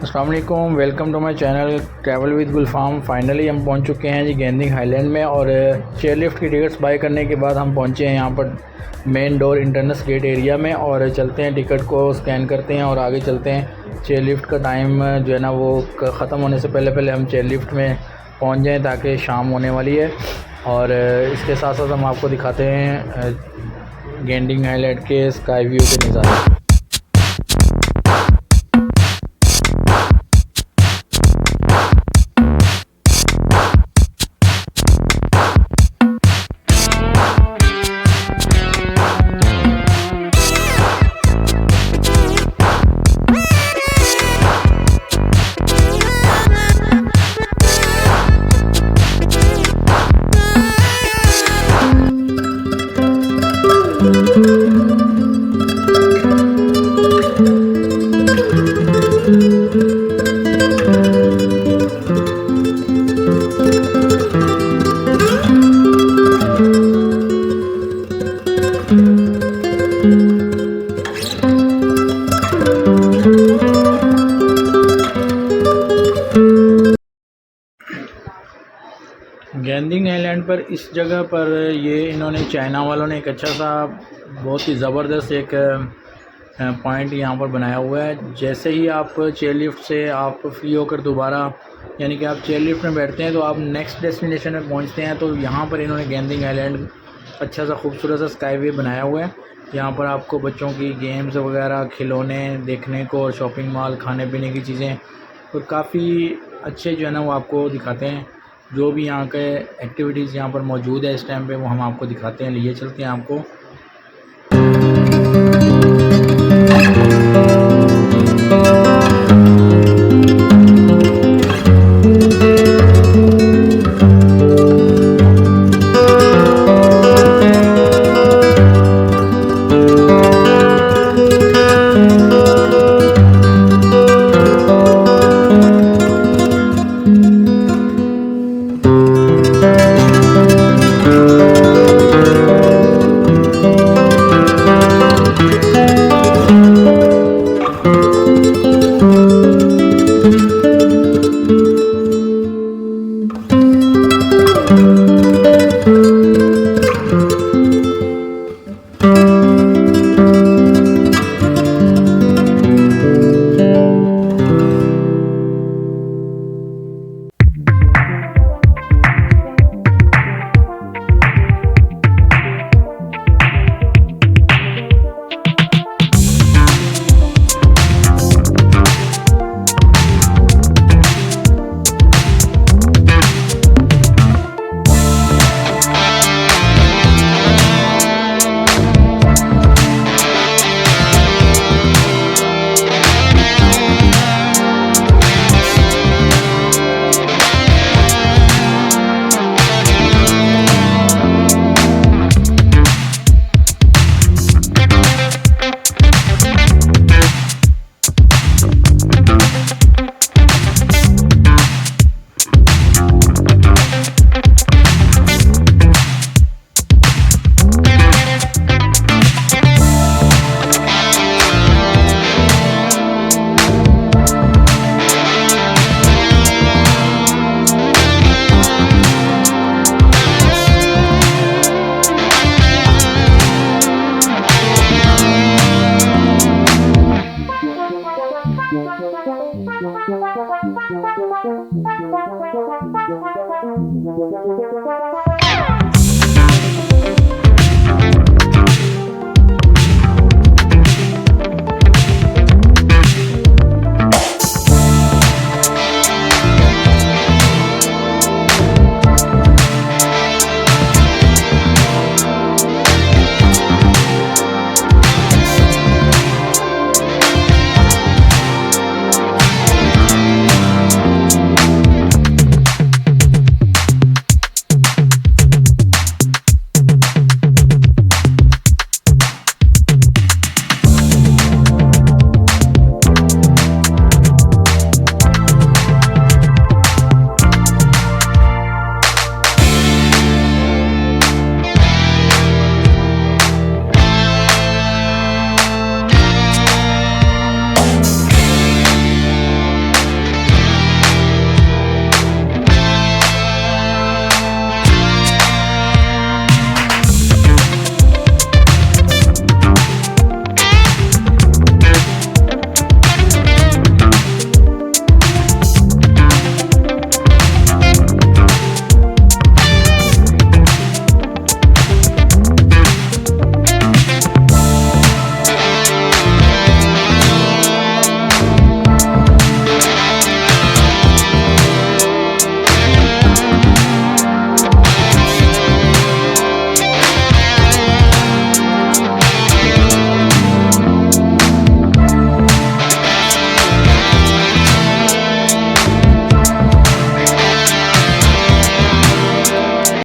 अस्सलाम वालेकुम, welcome to my channel travel with Gulfam. Finally हम पहुंच चुके हैं जी गेंदिंग हाईलैंड में, और चेयर लिफ्ट की टिकट्स बाय करने के बाद हम पहुंचे हैं यहाँ पर main door entrance gate area में, और चलते हैं टिकट को स्कैन करते हैं और आगे चलते हैं। चेयर लिफ्ट का टाइम जो है ना वो ख़त्म होने से पहले पहले हम चेयर लिफ्ट में पहुँच जाएँ ताकि शाम होने वाली है। और इसके साथ साथ हम आपको दिखाते हैं गेंदिंग हाईलैंड के स्काई व्यू के नज़ारे। गेंदिंग आइलैंड पर इस जगह पर ये इन्होंने चाइना वालों ने एक अच्छा सा बहुत ही ज़बरदस्त एक पॉइंट यहाँ पर बनाया हुआ है। जैसे ही आप चेयर लिफ्ट से आप फ्री होकर दोबारा यानी कि आप चेयर लिफ्ट में बैठते हैं तो आप नेक्स्ट डेस्टिनेशन में पहुँचते हैं, तो यहाँ पर इन्होंने गेंदिंग आइलैंड अच्छा सा खूबसूरत सा स्काई वे बनाया हुआ है। यहाँ पर आपको बच्चों की गेम्स वगैरह खिलौने देखने को और शॉपिंग मॉल खाने पीने की चीज़ें और काफ़ी अच्छे जो है ना वो आपको दिखाते हैं। जो भी यहाँ के एक्टिविटीज़ यहाँ पर मौजूद है इस टाइम पे वो हम आपको दिखाते हैं। लिए चलते हैं आपको।